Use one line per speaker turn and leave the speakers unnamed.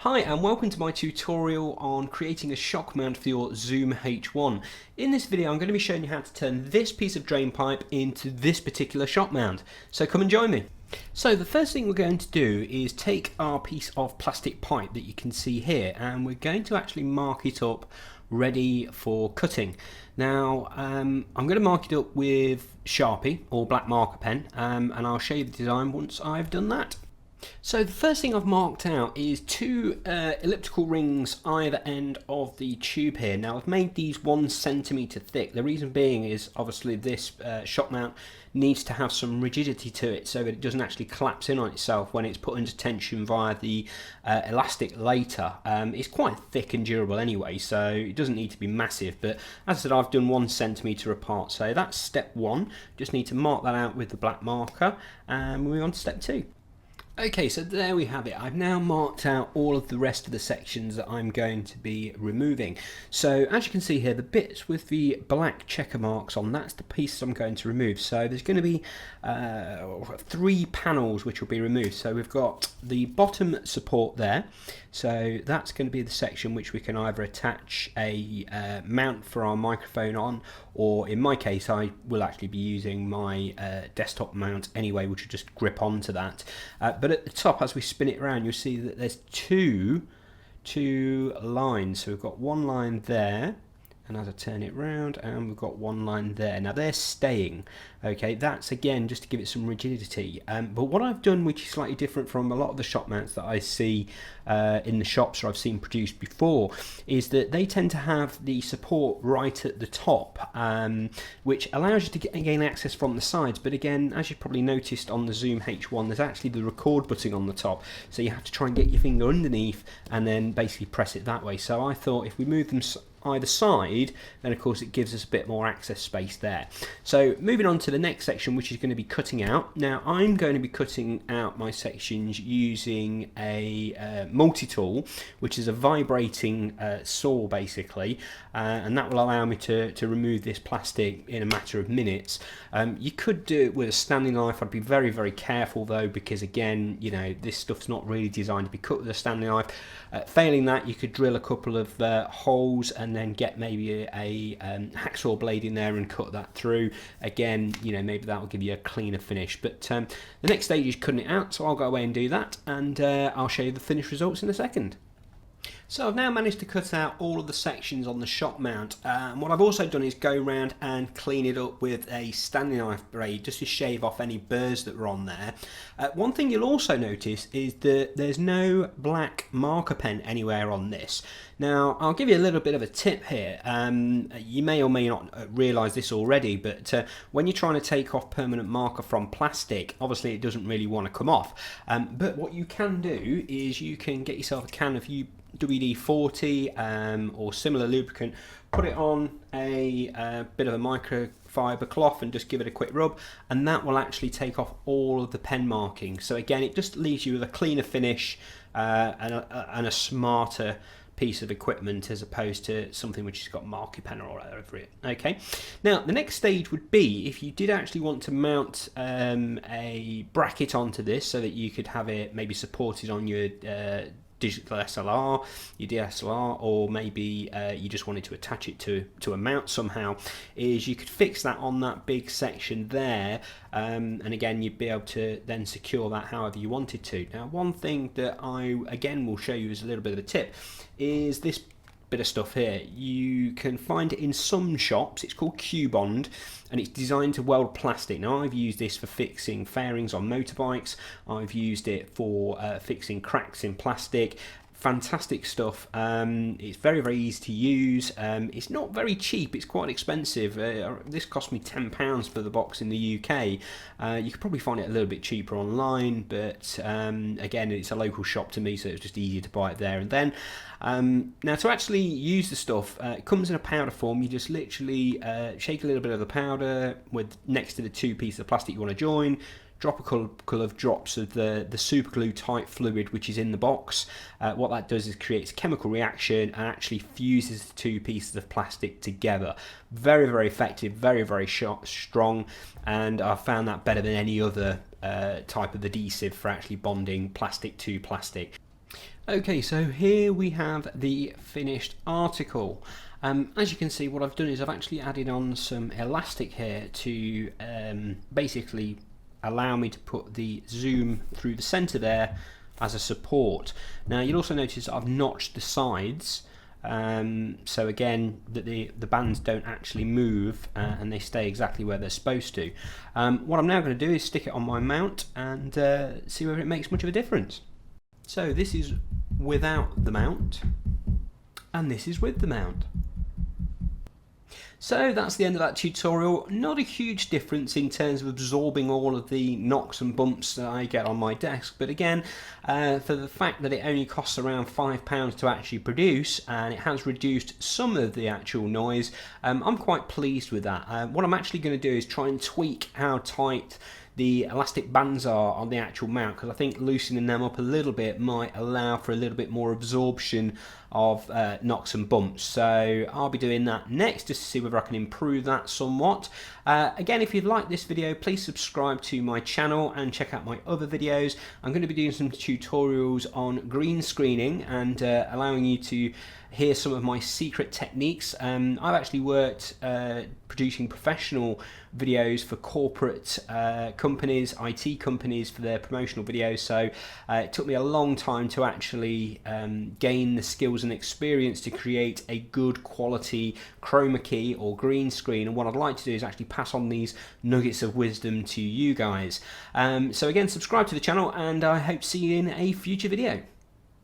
Hi and welcome to my tutorial on creating a shock mount for your Zoom H1. In this video I'm going to be showing you how to turn this piece of drain pipe into this particular shock mount. So come and join me. So the first thing we're going to do is take our piece of plastic pipe that you can see here and we're going to actually mark it up ready for cutting. Now I'm going to mark it up with Sharpie or black marker pen and I'll show you the design once I've done that. So the first thing I've marked out is two elliptical rings either end of the tube here. Now I've made these 1 centimetre thick. The reason being is obviously this shock mount needs to have some rigidity to it so that it doesn't actually collapse in on itself when it's put into tension via the elastic later. It's quite thick and durable anyway, so it doesn't need to be massive, but as I said, I've done 1 centimetre apart, so that's step 1. Just need to mark that out with the black marker and move on to step 2. Okay, so there we have it. I've now marked out all of the rest of the sections that I'm going to be removing. So as you can see here, the bits with the black checker marks on, that's the piece I'm going to remove. So there's going to be 3 panels which will be removed. So we've got the bottom support there. So that's going to be the section which we can either attach a mount for our microphone on, or in my case I will actually be using my desktop mount anyway, which will just grip onto that. But at the top, as we spin it around, you'll see that there's two lines. So we've got one line there, and as I turn it round, and we've got one line there. Now they're staying. Okay, that's again just to give it some rigidity. But what I've done, which is slightly different from a lot of the shock mounts that I see in the shops or I've seen produced before, is that they tend to have the support right at the top, which allows you to gain access from the sides. But again, as you probably noticed on the Zoom H1, there's actually the record button on the top, so you have to try and get your finger underneath and then basically press it that way. So I thought if we move them either side, then of course it gives us a bit more access space there. So moving on to the next section, which is going to be cutting out. Now I'm going to be cutting out my sections using a multi-tool, which is a vibrating saw basically, and that will allow me to remove this plastic in a matter of minutes. You could do it with a Stanley knife. I'd be very careful though, because again, you know, this stuff's not really designed to be cut with a Stanley knife. Failing that, you could drill a couple of holes and then get maybe a hacksaw blade in there and cut that through. Again, you know, maybe that will give you a cleaner finish. But the next stage is cutting it out, so I'll go away and do that, and I'll show you the finished results in a second. So I've now managed to cut out all of the sections on the shock mount. What I've also done is go around and clean it up with a Stanley knife blade just to shave off any burrs that were on there. One thing you'll also notice is that there's no black marker pen anywhere on this. Now I'll give you a little bit of a tip here. You may or may not realise this already, but when you're trying to take off permanent marker from plastic, obviously it doesn't really want to come off. But what you can do is you can get yourself a can of WD-40 or similar lubricant, put it on a bit of a microfiber cloth and just give it a quick rub, and that will actually take off all of the pen markings. So again, it just leaves you with a cleaner finish and a smarter piece of equipment as opposed to something which has got marker pen all over it. Okay, now the next stage would be if you did actually want to mount a bracket onto this so that you could have it maybe supported on your digital SLR, your DSLR, or maybe you just wanted to attach it to a mount somehow, is you could fix that on that big section there, and again you'd be able to then secure that however you wanted to. Now one thing that I again will show you as a little bit of a tip is this bit of stuff here. You can find it in some shops. It's called Q-Bond and it's designed to weld plastic. Now I've used this for fixing fairings on motorbikes. I've used it for fixing cracks in plastic. Fantastic stuff. It's very easy to use. It's not very cheap, it's quite expensive. This cost me £10 for the box in the UK. You could probably find it a little bit cheaper online, but again, it's a local shop to me, so it's just easier to buy it there and then. Now to actually use the stuff, it comes in a powder form. You just literally shake a little bit of the powder with next to the 2 pieces of plastic you want to join, drop a couple of drops of the super glue type fluid which is in the box. What that does is creates a chemical reaction and actually fuses the 2 pieces of plastic together. Very effective, very strong, and I've found that better than any other type of adhesive for actually bonding plastic to plastic. Okay, so here we have the finished article. As you can see, what I've done is I've actually added on some elastic here to basically allow me to put the zoom through the centre there as a support. Now you'll also notice that I've notched the sides, so again that the bands don't actually move and they stay exactly where they're supposed to. What I'm now going to do is stick it on my mount and see whether it makes much of a difference. So this is without the mount and this is with the mount. So that's the end of that tutorial. Not a huge difference in terms of absorbing all of the knocks and bumps that I get on my desk, but again, for the fact that it only costs around £5 to actually produce and it has reduced some of the actual noise, I'm quite pleased with that. What I'm actually going to do is try and tweak how tight the elastic bands are on the actual mount, because I think loosening them up a little bit might allow for a little bit more absorption of knocks and bumps. So I'll be doing that next just to see whether I can improve that somewhat. Again, if you've liked this video, please subscribe to my channel and check out my other videos. I'm going to be doing some tutorials on green screening and allowing you to hear some of my secret techniques. I've actually worked producing professional videos for corporate companies, IT companies, for their promotional videos, so it took me a long time to actually gain the skills and experience to create a good quality chroma key or green screen, and what I'd like to do is actually pass on these nuggets of wisdom to you guys. So again, subscribe to the channel and I hope to see you in a future video.